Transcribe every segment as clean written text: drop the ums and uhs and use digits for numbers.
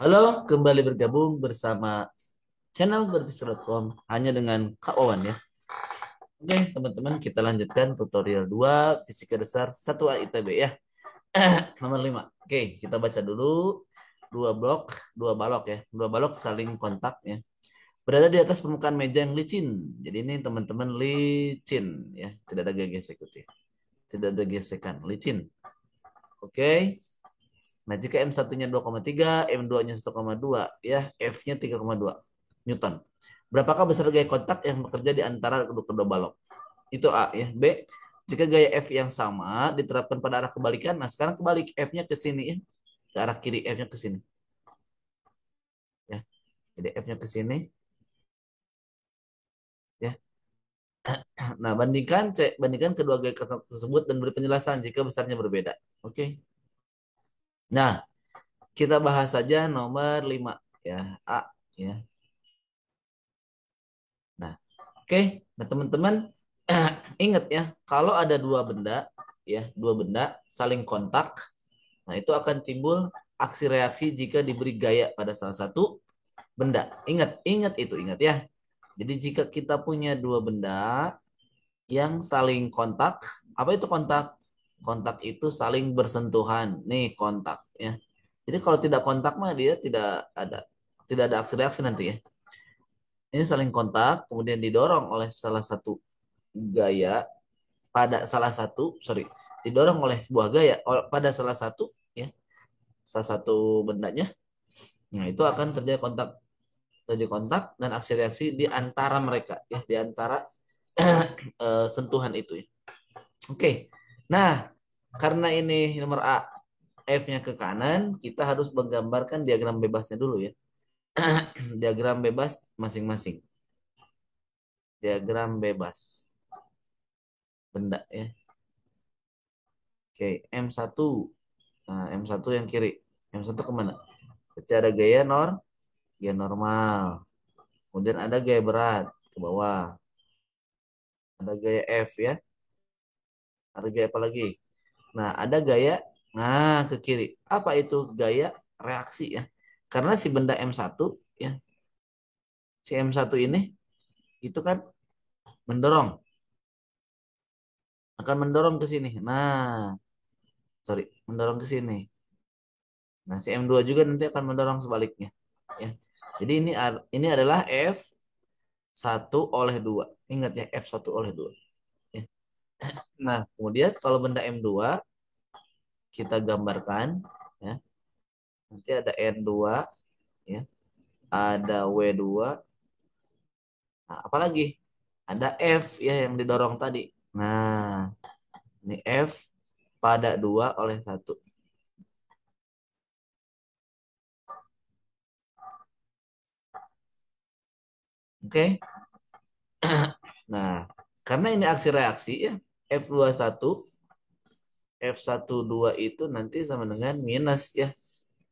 Halo, kembali bergabung bersama channel Bertis.com hanya dengan Kak Wawan ya. Oke, teman-teman, kita lanjutkan tutorial 2 Fisika Dasar 1A ITB ya. Nomor 5. Oke, kita baca dulu dua balok ya. Dua balok saling kontak ya. Berada di atas permukaan meja yang licin. Jadi ini teman-teman licin ya, tidak ada gesek ya. Tidak ada gesekan, licin. Oke. Nah, jika M1-nya 2,3, M2-nya 1,2, ya, F-nya 3,2 Newton. Berapakah besar gaya kontak yang bekerja di antara kedua balok? Itu A, ya. B, jika gaya F yang sama diterapkan pada arah kebalikan, nah sekarang kebalik F-nya ke sini ya. Ke arah kiri F-nya ke sini, ya. Jadi F-nya ke sini, ya. Nah, bandingkan kedua gaya kontak tersebut dan beri penjelasan jika besarnya berbeda. Oke. Nah, kita bahas saja nomor 5 ya, A, ya. Nah, oke, nah teman-teman ingat ya, kalau ada dua benda ya, dua benda saling kontak, nah itu akan timbul aksi reaksi jika diberi gaya pada salah satu benda. Ingat, ingat itu, ingat ya. Jadi jika kita punya dua benda yang saling kontak, apa itu kontak? Kontak itu saling bersentuhan. Nih kontak ya. Jadi kalau tidak kontak mah dia tidak ada aksi reaksi nanti ya. Ini saling kontak, kemudian didorong oleh salah satu gaya pada salah satu, sorry, didorong oleh sebuah gaya pada salah satu, ya, salah satu bendanya. Nah, itu akan terjadi kontak dan aksi reaksi di antara mereka, ya, di antara sentuhan itu, ya. Oke. Nah, karena ini nomor A, F-nya ke kanan, kita harus menggambarkan diagram bebasnya dulu ya. Diagram bebas masing-masing. Diagram bebas benda ya. Oke, M1. Nah, M1 yang kiri. M1 kemana? Berarti ada gaya normal. Kemudian ada gaya berat ke bawah. Ada gaya F ya. Ada gaya apa lagi? Nah, ada gaya ke kiri. Apa itu gaya reaksi ya? Karena si benda M1 ya, si M1 ini itu kan mendorong, akan mendorong ke sini. Nah, sorry, mendorong ke sini. Nah, si M2 juga nanti akan mendorong sebaliknya ya. Jadi ini adalah F1 oleh 2. Ingat ya, F1 oleh 2. Ya. Nah, kemudian kalau benda M2 kita gambarkan ya. Nanti ada N2 ya, ada W2. Nah, apalagi ada F ya yang didorong tadi. Nah, ini F pada 2 oleh 1. Oke. Nah, karena ini aksi reaksi ya, F21 F12 itu nanti sama dengan minus ya.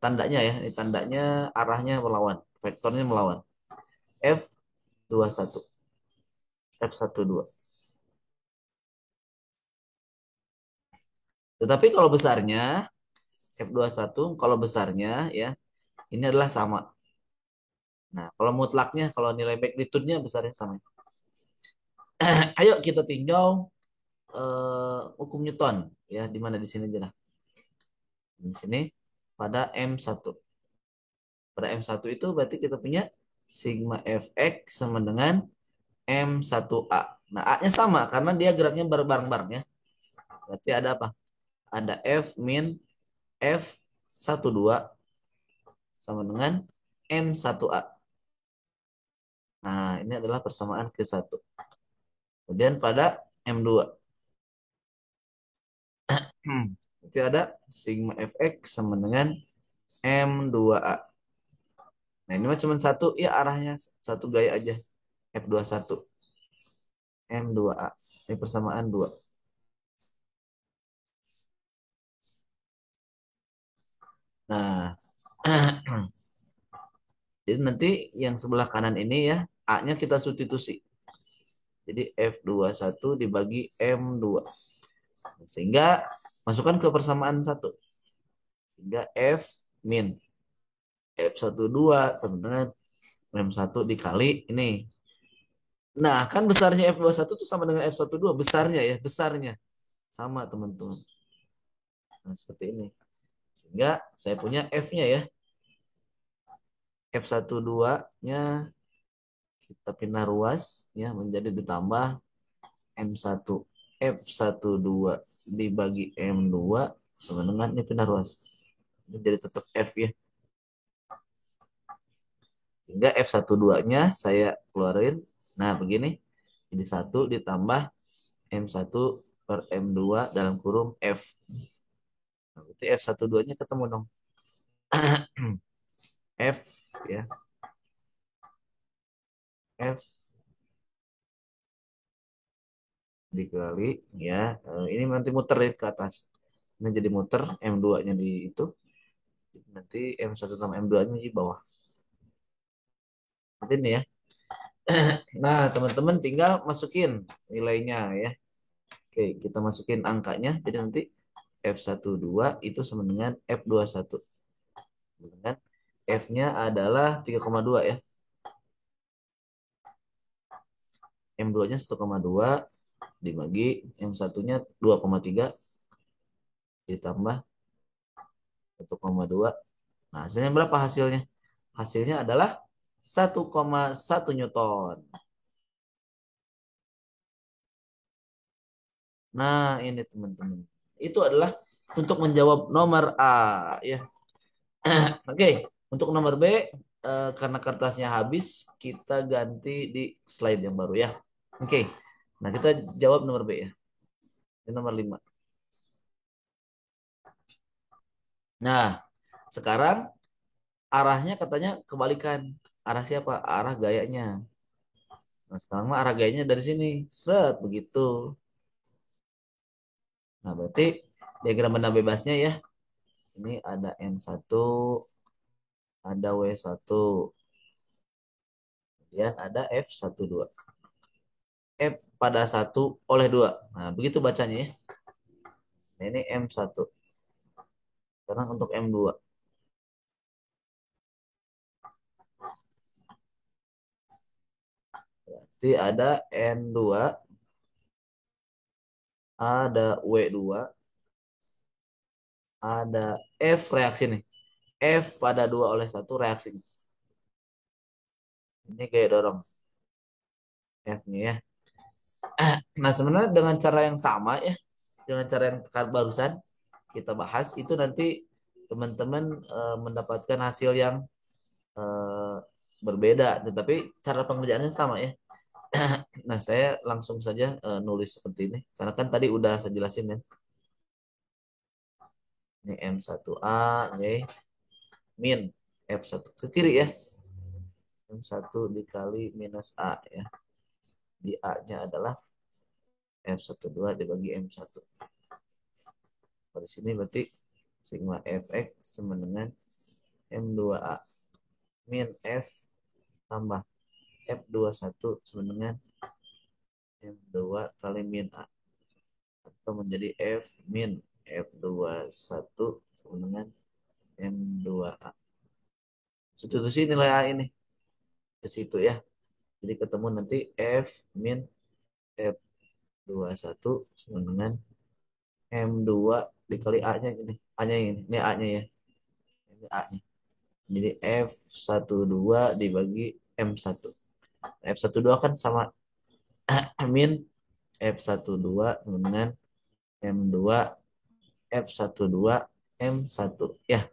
Tandanya ya, ini tandanya arahnya melawan, vektornya melawan. F21 F12. Tetapi kalau besarnya F21 kalau besarnya ya ini adalah sama. Nah, kalau mutlaknya kalau nilai magnitude-nya besarnya sama. Ayo kita tinjau hukum Newton ya, di mana di sini aja lah. Di sini pada M1. Pada M1 itu berarti kita punya sigma Fx sama dengan M1A. Nah, A-nya sama karena dia geraknya bareng-bareng ya. Berarti ada apa? Ada F min F12 sama dengan M1A. Nah, ini adalah persamaan ke satu. Kemudian pada M2. Berarti ada sigma Fx sama dengan M2A. Nah, ini mah cuma satu, ya arahnya satu gaya aja. F21, M2A. Ini persamaan 2. Nah, jadi nanti yang sebelah kanan ini ya, A-nya kita substitusi. Jadi F21 dibagi M2. Sehingga masukkan ke persamaan 1. Sehingga F min F12 sama dengan M1 dikali ini. Nah, kan besarnya F21 itu sama dengan F12, besarnya ya, besarnya. Sama, teman-teman. Nah, seperti ini. Sehingga saya punya F-nya ya. F12-nya kita pindah ruas ya menjadi ditambah M1. F12 dibagi M2 sama dengan ini pindah ruas. Ini jadi tetap F ya. Sehingga F12-nya saya keluarin. Nah, begini. Jadi 1 ditambah M1 per M2 dalam kurung F. Nah, berarti F12-nya ketemu dong. F ya. F dikali ya. Ini nanti muter ya ke atas. Ini jadi muter M2-nya di itu. Nanti M1 sama M2-nya di bawah. Nanti ini ya. Nah, teman-teman tinggal masukin nilainya ya. Oke, kita masukin angkanya. Jadi nanti F12 itu sama dengan F21. Dengan F-nya adalah 3,2 ya. M2-nya 1,2 dibagi M1-nya 2,3 ditambah 1,2. Nah, hasilnya berapa hasilnya? Hasilnya adalah 1,1 Newton. Nah, ini teman-teman. Itu adalah untuk menjawab nomor A ya. Oke, untuk nomor B karena kertasnya habis, kita ganti di slide yang baru ya. Oke. Nah, kita jawab nomor B ya. Ini nomor 5. Nah, sekarang arahnya katanya kebalikan. Arah siapa? Arah gayanya. Nah, sekarang mah arah gayanya dari sini. Seret begitu. Nah, berarti diagram benda bebasnya ya. Ini ada N1, ada W1, kemudian ada F12. F pada 1/2. Nah, begitu bacanya ya. Nah, ini M1. Sekarang untuk M2. Berarti ada N2, ada W2, ada F reaksi nih. F pada 2/1 reaksi. Ini kayak dorong F nih ya. Nah, sebenarnya dengan cara yang sama ya, dengan cara yang barusan kita bahas, itu nanti teman-teman mendapatkan hasil yang eh, berbeda, tetapi cara pengerjaannya sama ya. Nah, saya langsung saja nulis seperti ini, karena kan tadi udah saya jelasin ya. Ini M1A, oke, min F1 ke kiri ya. M1 dikali minus A ya. Di A-nya adalah F12 dibagi M1. Pada sini berarti sigma Fx sama dengan M2A min F tambah F21 sama dengan M2 kali min A. Atau menjadi F min F21 sama dengan M2A. Substitusi nilai A ini ke situ ya. Jadi ketemu nanti F min F21 sama dengan M2 dikali A-nya ini. A-nya ini. Ini A-nya ya. Ini A-nya. Jadi F12 dibagi M1. F12 kan sama min F12 sama dengan M2 F12 M1 ya.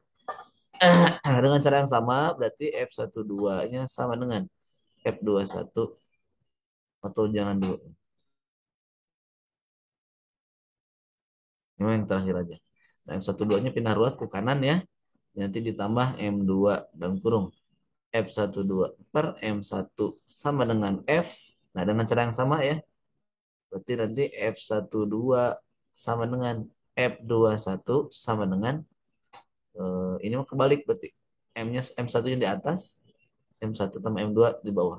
Dengan cara yang sama berarti F12-nya sama dengan F21 atau jangan dulu. Ini yang terakhir aja. Nah, F12-nya pindah ruas ke kanan ya. Nanti ditambah M2 dalam kurung F12 per M1 sama dengan F. Nah, dengan cara yang sama ya. Berarti nanti F12 sama dengan F21 sama dengan ini mah kebalik berarti. M-nya M1-nya di atas, M1 tambah M2 di bawah.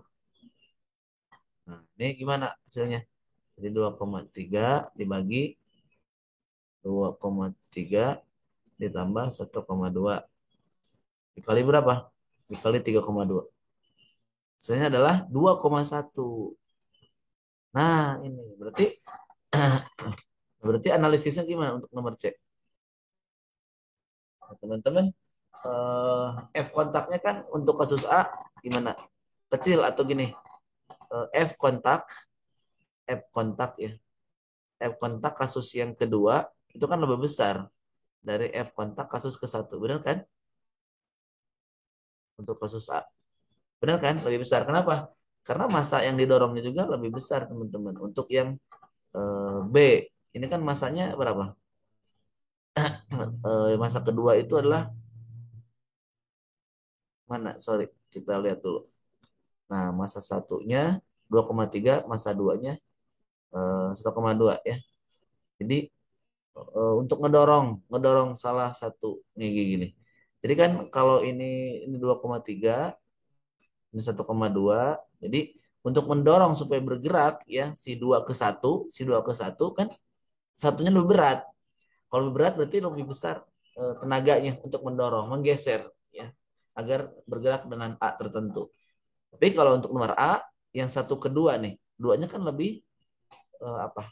Nah, ini gimana hasilnya? Jadi 2,3 dibagi 2,3 ditambah 1,2 dikali berapa? dikali 3,2. Hasilnya adalah 2,1. Nah, ini berarti berarti analisisnya gimana untuk nomor C? Nah, teman-teman, F kontaknya kan untuk kasus A gimana? Kecil atau gini? F kontak, F kontak ya. F kontak kasus yang kedua itu kan lebih besar dari F kontak kasus ke satu, benar kan? Untuk kasus A, benar kan? Lebih besar. Kenapa? Karena massa yang didorongnya juga lebih besar, teman-teman. Untuk yang B, ini kan massanya berapa? Massa kedua itu adalah mana? Sorry, kita lihat dulu. Nah, massa satunya 2,3, massa duanya 1,2 ya. Jadi untuk ngedorong ngedorong salah satu nih gini. Jadi kan kalau ini 2,3, ini 1,2. Jadi untuk mendorong supaya bergerak ya si dua ke satu kan satunya lebih berat. Kalau lebih berat berarti lebih besar tenaganya untuk mendorong, menggeser ya agar bergerak dengan A tertentu. Tapi kalau untuk nomor A yang satu kedua nih, duanya kan lebih apa?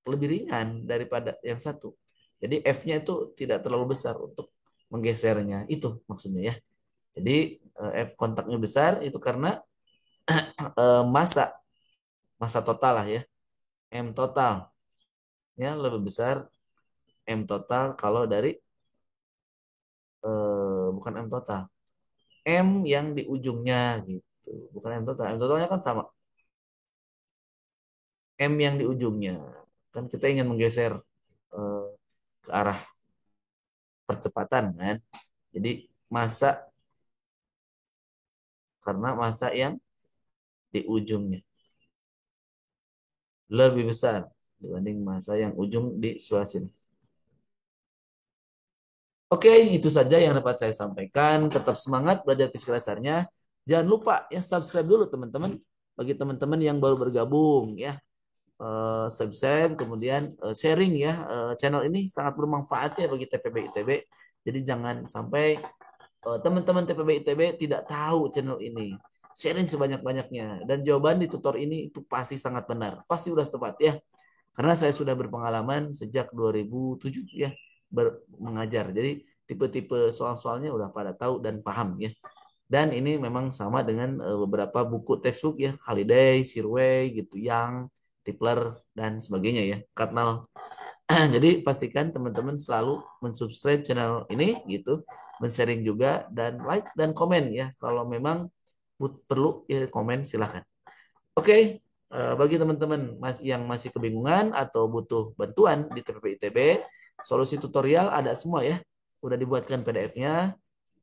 Lebih ringan daripada yang satu. Jadi F-nya itu tidak terlalu besar untuk menggesernya. Itu maksudnya ya. Jadi F kontaknya besar itu karena massa massa total lah ya. M total ya lebih besar M total kalau dari bukan M total. M yang di ujungnya gitu. Bukan M total. M totalnya kan sama. M yang di ujungnya. Kan kita ingin menggeser eh, ke arah percepatan kan. Jadi massa karena massa yang di ujungnya lebih besar dibanding massa yang ujung di suasin. Oke, itu saja yang dapat saya sampaikan. Tetap semangat belajar fisika dasarnya. Jangan lupa ya subscribe dulu teman-teman. Bagi teman-teman yang baru bergabung ya, subscribe kemudian sharing ya. Channel ini sangat bermanfaat ya bagi TPB ITB. Jadi jangan sampai teman-teman TPB ITB tidak tahu channel ini. Sharing sebanyak-banyaknya dan jawaban di tutor ini itu pasti sangat benar. Pasti udah tepat ya. Karena saya sudah berpengalaman sejak 2007 ya mengajar. Jadi tipe-tipe soal-soalnya udah pada tahu dan paham ya. Dan ini memang sama dengan beberapa buku textbook ya, Holiday, Sirway gitu, Yang, Tipler dan sebagainya ya. Kartnal. Jadi pastikan teman-teman selalu mensubscribe channel ini gitu, men-sharing juga dan like dan komen ya. Kalau memang perlu ya komen silahkan. Oke, bagi teman-teman yang masih kebingungan atau butuh bantuan di TPP ITB, solusi tutorial ada semua ya. Udah dibuatkan PDF-nya.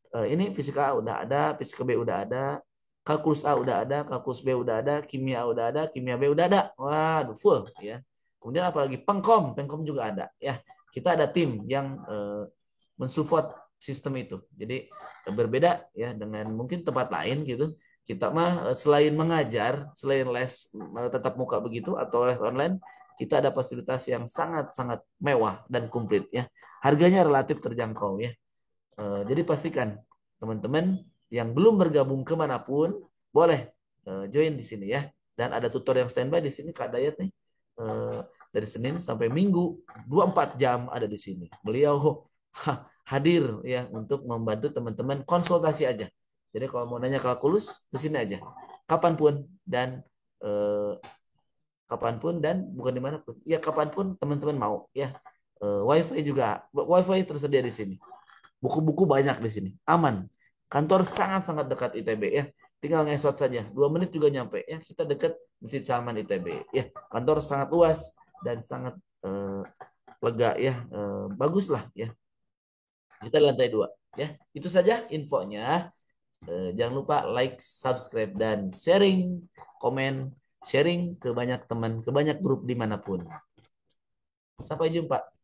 Ini fisika A udah ada, fisika B udah ada, kalkulus A udah ada, kalkulus B udah ada, kimia A udah ada, kimia B udah ada. Waduh, full ya. Kemudian apalagi pengkom juga ada ya. Kita ada tim yang mensupport sistem itu. Jadi berbeda ya dengan mungkin tempat lain gitu. Kita mah selain mengajar, selain les tetap muka begitu atau les online, kita ada fasilitas yang sangat-sangat mewah dan komplit ya. Harganya relatif terjangkau ya. Jadi pastikan teman-teman yang belum bergabung kemanapun boleh join di sini ya. Dan ada tutor yang standby di sini Kak Dayat nih. Dari Senin sampai Minggu 24 jam ada di sini. Beliau hadir ya untuk membantu teman-teman konsultasi aja. Jadi kalau mau nanya kalkulus di sini aja. Kapanpun dan eh, kapanpun dan bukan dimanapun. Ya kapanpun teman-teman mau ya. WiFi juga, WiFi tersedia di sini. Buku-buku banyak di sini. Aman. Kantor sangat-sangat dekat ITB ya. Tinggal ngesot saja. 2 menit juga nyampe ya. Kita dekat Masjid Salman ITB ya. Kantor sangat luas dan sangat lega ya. Bagus lah ya. Kita di lantai 2 ya. Itu saja infonya. Jangan lupa like, subscribe dan sharing, komen, sharing ke banyak teman, ke banyak grup dimanapun. Sampai jumpa.